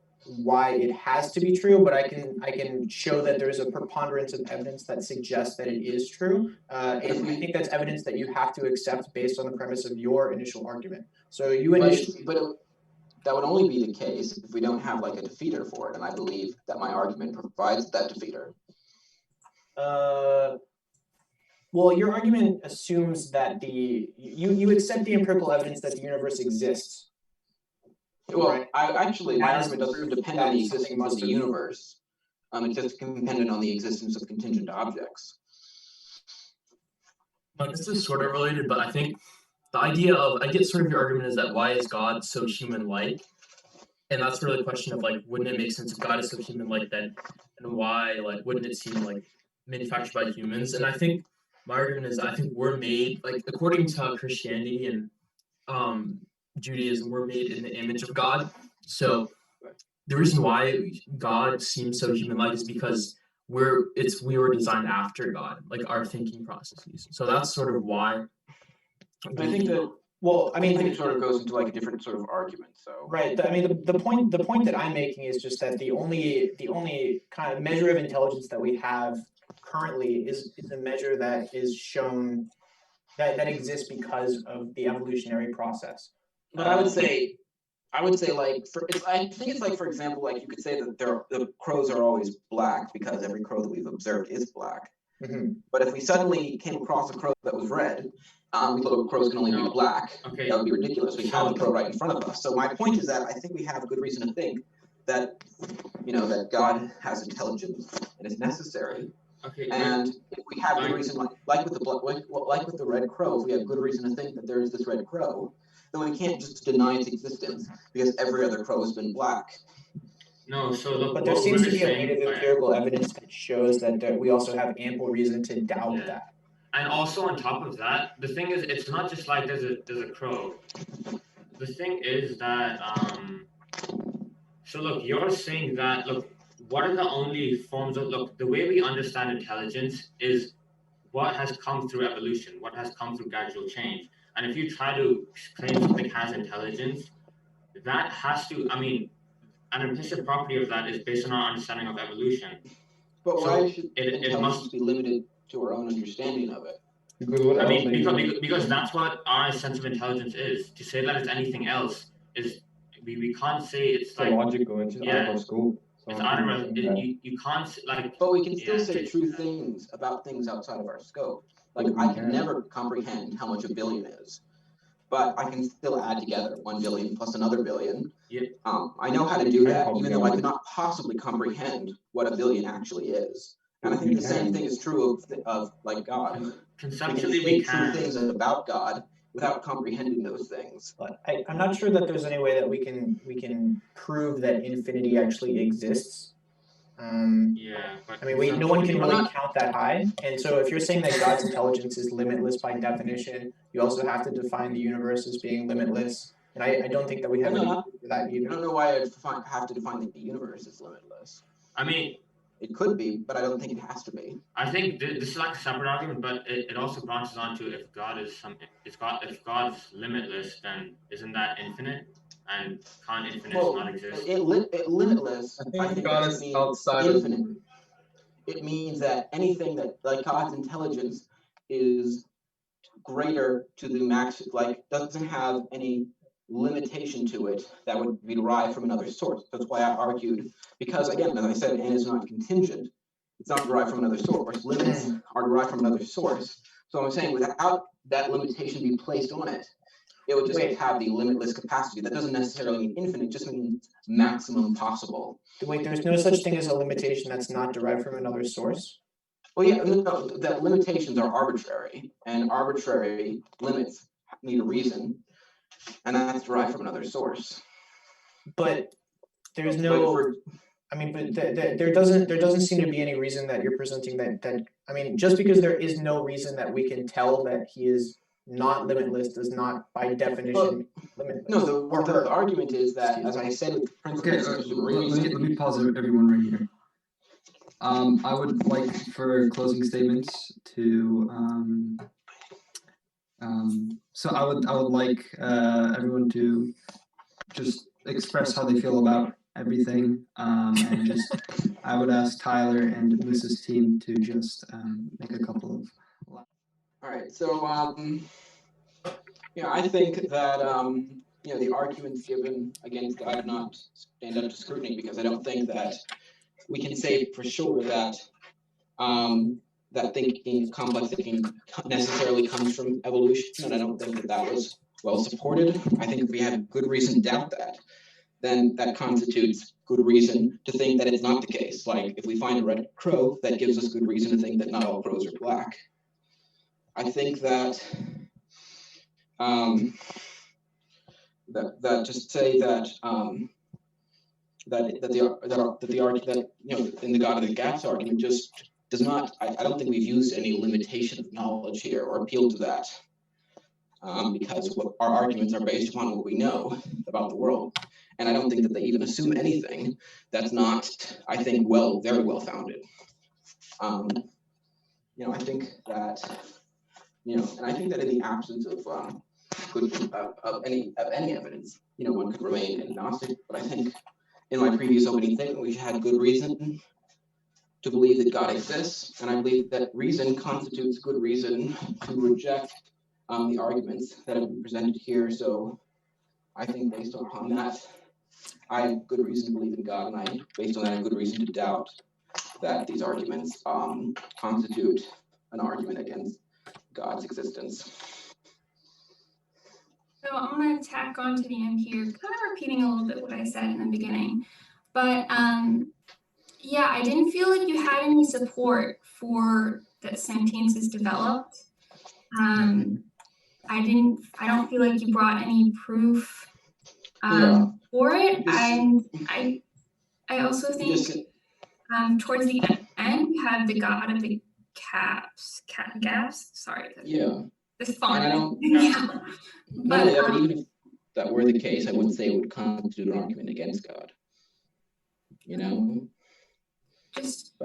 why it has to be true, but I can show that there is a preponderance of evidence that suggests that it is true, and I think that's evidence that you have to accept based on the premise of your initial argument. So you initially, That would only be the case if we don't have like a defeater for it, and I believe that my argument provides that defeater. well, your argument assumes that you accept the empirical evidence that the universe exists. Well, Right. my As argument doesn't proof depend on that the something existence must of the have- universe. It's just dependent on the existence of contingent objects. Like, this is sort of related, but I think the idea of, I get sort of your argument is that why is God so human-like? And that's really the question of like, wouldn't it make sense if God is so human-like then, and why like wouldn't it seem like manufactured by humans? And I think my argument is I think we're made like according to Christianity and Judaism, we're made in the image of God. So the reason why God seems so human-like is because we were designed after God, like our thinking processes. So that's sort of why. I think that. Well, I mean, it sort of goes into like a different sort of argument. So right. I mean, the point that I'm making is just that the only kind of measure of intelligence that we have currently is a measure that is shown that exists because of the evolutionary process. But I would say like I think it's like, for example, like you could say that the crows are always black because every crow that we've observed is black. Mhm. But if we suddenly came across a crow that was red, we thought crows can only be black. Okay. That would be ridiculous. We have the crow right in front of us. So my point is that I think we have good reason to think that that God has intelligence and is necessary. Okay. And if we have good reason, like with the red crow, if we have good reason to think that there is this red crow, then we can't just deny its existence because every other crow has been black. No, so look, But there what seems we're to be a saying, weight of empirical evidence that shows that we also have ample reason to doubt Yeah. that. and also on top of that, the thing is, it's not just like there's a crow. The thing is that so look, you're saying that look, what are the only forms of look? The way we understand intelligence is what has come through evolution, what has come through gradual change. And if you try to claim something has intelligence, that has to, I mean, an implicit property of that is based on our understanding of evolution. But So why should it intelligence must be limited to our own understanding of it? Because what I else mean, are you because that's what our sense of intelligence is. To say that it's anything else is we can't say it's it's like illogical, it's just out of our scope. So it's how out can of you our, say that? you can't like But we can still Yeah. say true things about things outside of our scope. Like But we I can can't. never comprehend how much a billion is, but I can still add together 1 billion plus another billion. Yeah. I know how to do that, even though I could not possibly comprehend what a billion actually is. And I think the same thing is true of like God. We conceptually can we say true can. things about God without comprehending those things. But I'm not sure that there's any way that we can prove that infinity actually exists. Yeah, but I mean, no one can I'm really not- count that high. And so if you're saying that God's intelligence is limitless by definition, you also have to define the universe as being limitless. And I don't think that we have No, any no. proof for that I either. don't know why I have to define that the universe is limitless. I mean, It could be, but I don't think it has to be. I think this is like a separate argument, but it also branches on to if God is something, if God's limitless, then isn't that infinite? And can't infinite not exist? Limitless. I think God is means outside of infinite. It means that anything that like God's intelligence is greater to the max, like doesn't have any limitation to it that would be derived from another source. That's why I argued, because again, as I said, n is not contingent. It's not derived from another source. Limits are derived from another source. So I'm saying without that limitation being placed on it, it would just have the limitless capacity. That doesn't necessarily mean infinite, just means maximum possible. Wait, there's no such thing as a limitation that's not derived from another source? Well, yeah, no, that limitations are arbitrary, and arbitrary limits need a reason, and that's derived from another source. But there's no, I mean, but there doesn't seem to be any reason that you're presenting that, I mean, just because there is no reason that we can tell that he is not limitless does not by definition limitless. No, the argument is that, as I said, with principles Okay, of let me pause everyone right here. I would like for closing statements to so I would like everyone to just express how they feel about everything, and just I would ask Tyler and Lisa's team to just make a couple of. All right, so I think that the arguments given against God do not stand up to scrutiny, because I don't think that we can say for sure that that thinking, complex thinking, necessarily comes from evolution, and I don't think that that was well supported. I think if we have good reason to doubt that, then that constitutes good reason to think that it's not the case. Like if we find a red crow, that gives us good reason to think that not all crows are black. I think that that just say that the argument, in the God of the gaps argument just does not. I don't think we've used any limitation of knowledge here or appealed to that, because what our arguments are based upon what we know about the world, and I don't think that they even assume anything that's not, I think, very well founded. I think that, and I think that in the absence of any evidence, one could remain agnostic. But I think in my previous opening statement, we had good reason to believe that God exists, and I believe that reason constitutes good reason to reject the arguments that have been presented here. So I think based upon that, I have good reason to believe in God, and I, based on that, have good reason to doubt that these arguments constitute an argument against God's existence. So I'm going to tack on to the end here, kind of repeating a little bit what I said in the beginning. But yeah, I didn't feel like you had any support for that sentience is developed. I don't feel like you brought any proof for it. I also think towards the end you have the God of the gaps. Sorry. Yeah. This font. And I don't. Yeah. But even if that were the case, I wouldn't say it would constitute an argument against God.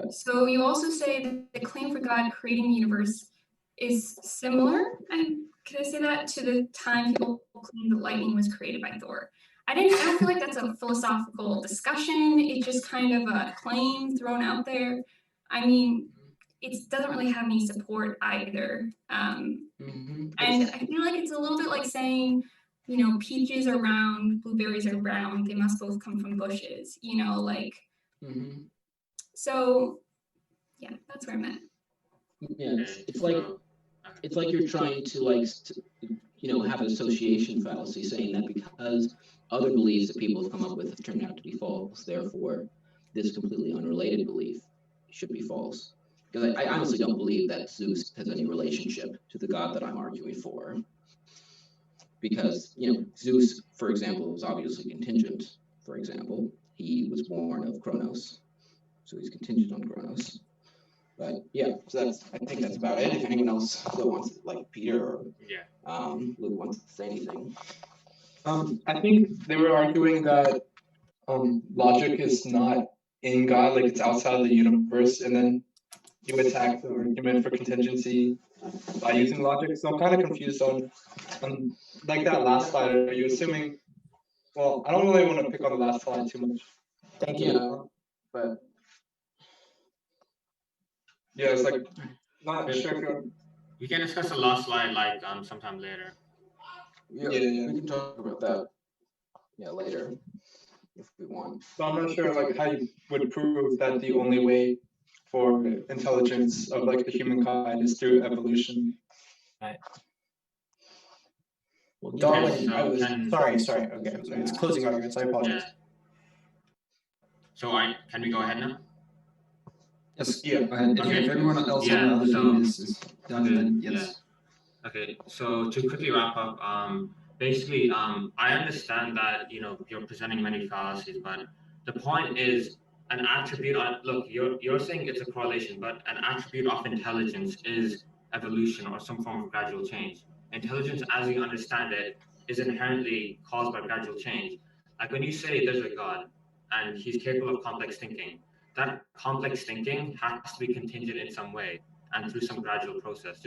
So you also say that the claim for God creating the universe is similar, and can I say that, to the time people claimed that lightning was created by Thor? I don't feel like that's a philosophical discussion. It's just kind of a claim thrown out there. I mean, it doesn't really have any support either. And I feel like it's a little bit like saying, peaches are round, blueberries are brown, they must both come from bushes, So, yeah, that's where I'm at. Yeah, it's like you're trying to have an association fallacy, saying that because other beliefs that people have come up with have turned out to be false, therefore this completely unrelated belief should be false. Because I honestly don't believe that Zeus has any relationship to the God that I'm arguing for. Because, Zeus, for example, was obviously contingent. For example, he was born of Kronos, so he's contingent on Kronos. But yeah, so I think that's about it. If anyone else wants, like Peter or Luke wants to say anything. I think they were arguing that logic is not in God, like it's outside of the universe, and then you attack the argument for contingency by using logic. So I'm kind of confused on like that last slide. Are you assuming? Well, I don't really want to pick on the last slide too much. Thank you. But yeah, it's like not sure if we can discuss the last slide sometime later. Yeah, Yeah. we can talk about that. Yeah, later if we want. So I'm not sure like how you would prove that the only way for intelligence of like the humankind is through evolution. Well, Yeah, Darwin, so I was can- sorry. Okay, I'm sorry. It's closing arguments. I apologize. Yeah. So can we go ahead now? Yes. Yeah. Go ahead. Okay. If everyone else Yeah, on the other so- team is done, Good, then yeah. yes. Okay, so to quickly wrap up, basically, I understand that you're presenting many fallacies, but the point is an attribute. Look, you're saying it's a correlation, but an attribute of intelligence is evolution or some form of gradual change. Intelligence, as we understand it, is inherently caused by gradual change. Like when you say there's a God and he's capable of complex thinking, that complex thinking has to be contingent in some way and through some gradual process.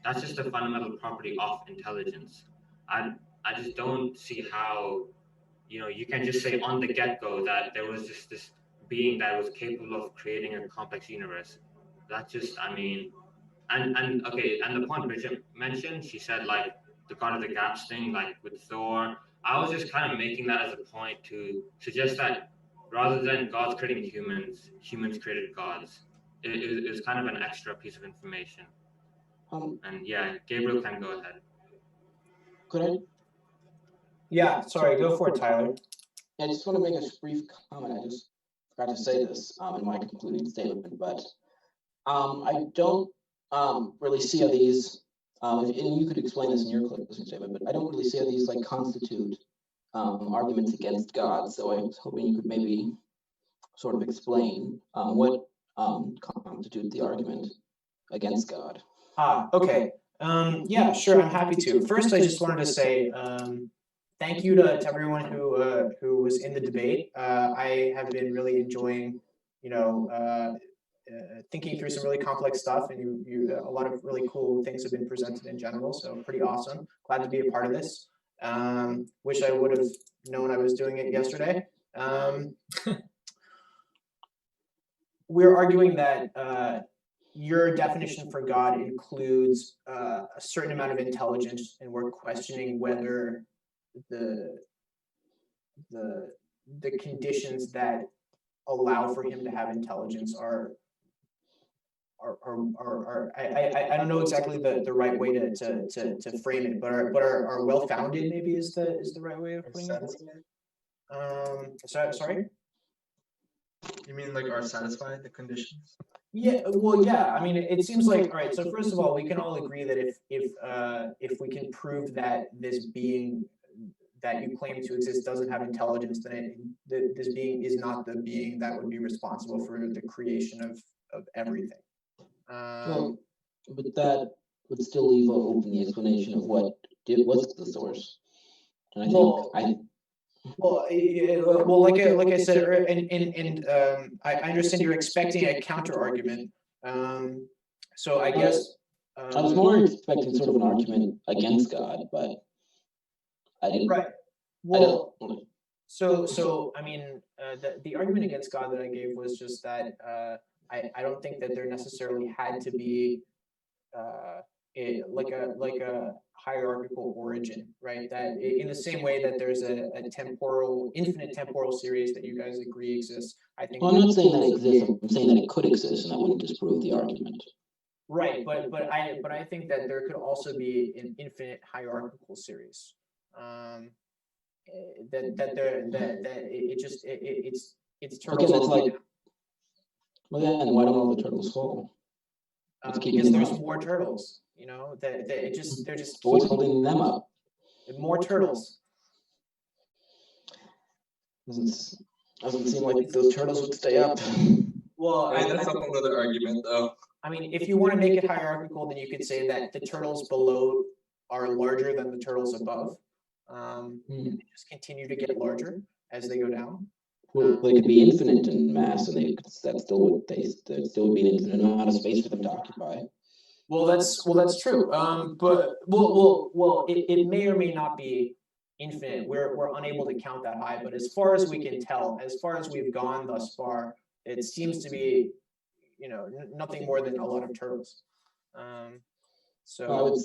That's just a fundamental property of intelligence. I just don't see how you can just say on the get-go that there was just this being that was capable of creating a complex universe. That just and okay, and the point Bridget mentioned, she said like the God of the Gaps thing, like with Thor. I was just kind of making that as a point to suggest that rather than gods creating humans, humans created gods. It was kind of an extra piece of information. And yeah, Gabriel can go ahead. Could I? Yeah, sorry. Go for it, Tyler. I just want to make a brief comment. I just forgot to say this in my concluding statement, but I don't really see how these, and you could explain this in your closing statement, but I don't really see how these like constitute arguments against God. So I was hoping you could maybe sort of explain what constitutes the argument against God. Okay. Yeah, sure. I'm happy to. First, I just wanted to say thank you to everyone who was in the debate. I have been really enjoying, thinking through some really complex stuff, and a lot of really cool things have been presented in general. So pretty awesome. Glad to be a part of this. Wish I would have known I was doing it yesterday. We're arguing that your definition for God includes a certain amount of intelligence, and we're questioning whether the conditions that allow for him to have intelligence are I don't know exactly the right way to frame it, but are well founded maybe is the right way of putting it. Sorry. You mean like are satisfied the conditions? Yeah, well, yeah. I mean, it seems like all right. So first of all, we can all agree that if we can prove that this being that you claim to exist doesn't have intelligence, then this being is not the being that would be responsible for the creation of everything. Well, but that would still leave open the explanation of what was the source. And I think well, like I said, I understand you're expecting a counter argument. So I guess I was more expecting sort of an argument against God, but I didn't. right. Well, so I mean, the argument against God that I gave was just that I don't think that there necessarily had to be like a hierarchical origin, right? That in the same way that there's a infinite temporal series that you guys agree exists, I think. Well, I'm not saying that it exists. I'm saying that it could exist, and that wouldn't disprove the argument. Right, but I think that there could also be an infinite hierarchical series. It's turtles. Again, that's like. Well, then why don't all the turtles fall? Because there's more turtles. They're just. What's holding them up? More turtles. Doesn't seem like those turtles would stay up. Well, That's a whole other argument, though. I mean, if you want to make it hierarchical, then you could say that the turtles below are larger than the turtles above. They just continue to get larger as they go down. Well, they could be infinite in mass, and that still would be an infinite amount of space for them to occupy. Well, that's true. But it may or may not be infinite. We're unable to count that high. But as far as we can tell, as far as we've gone thus far, it seems to be, nothing more than a lot of turtles. So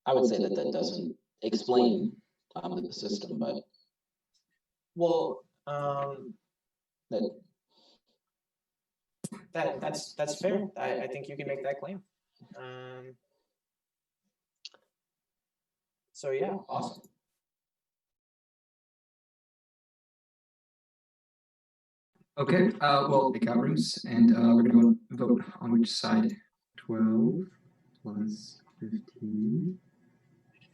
I would say that doesn't explain the system, but Well, that that's fair. I think you can make that claim. So yeah, awesome. Okay, well, pick out rooms, and we're going to vote on which side. 12 plus 15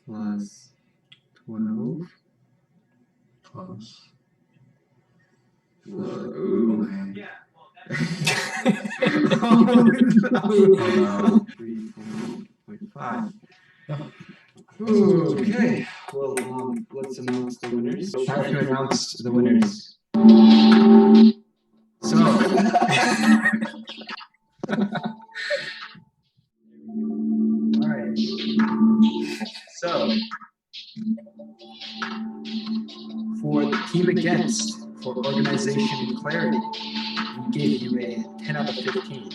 plus 12 plus. Whoa. Yeah. Oh, 3.5. Okay, well, let's announce the winners. Time to announce the winners. So, alright. So, for the team against, for organization and clarity, we gave you a 10 out of 15.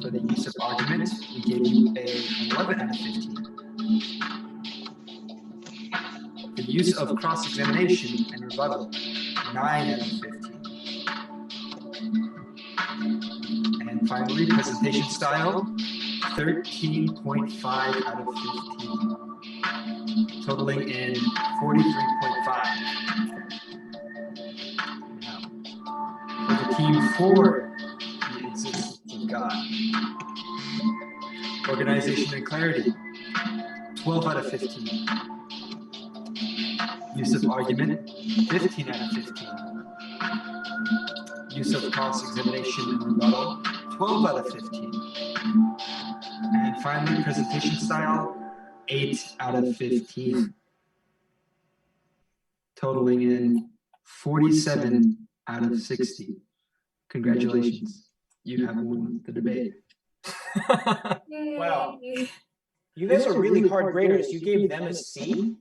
For the use of argument, we gave you a 11 out of 15. The use of cross-examination and rebuttal, 9 out of 15. And finally, presentation style, 13.5 out of 15. Totaling in 43.5. Now, for the team for the existence of God, organization and clarity, 12 out of 15. Use of argument, 15 out of 15. Use of cross-examination and rebuttal, 12 out of 15. And finally, presentation style, 8 out of 15. Totaling in 47 out of 60. Congratulations, you have won the debate. Wow. You guys are really hard graders. You gave them a C,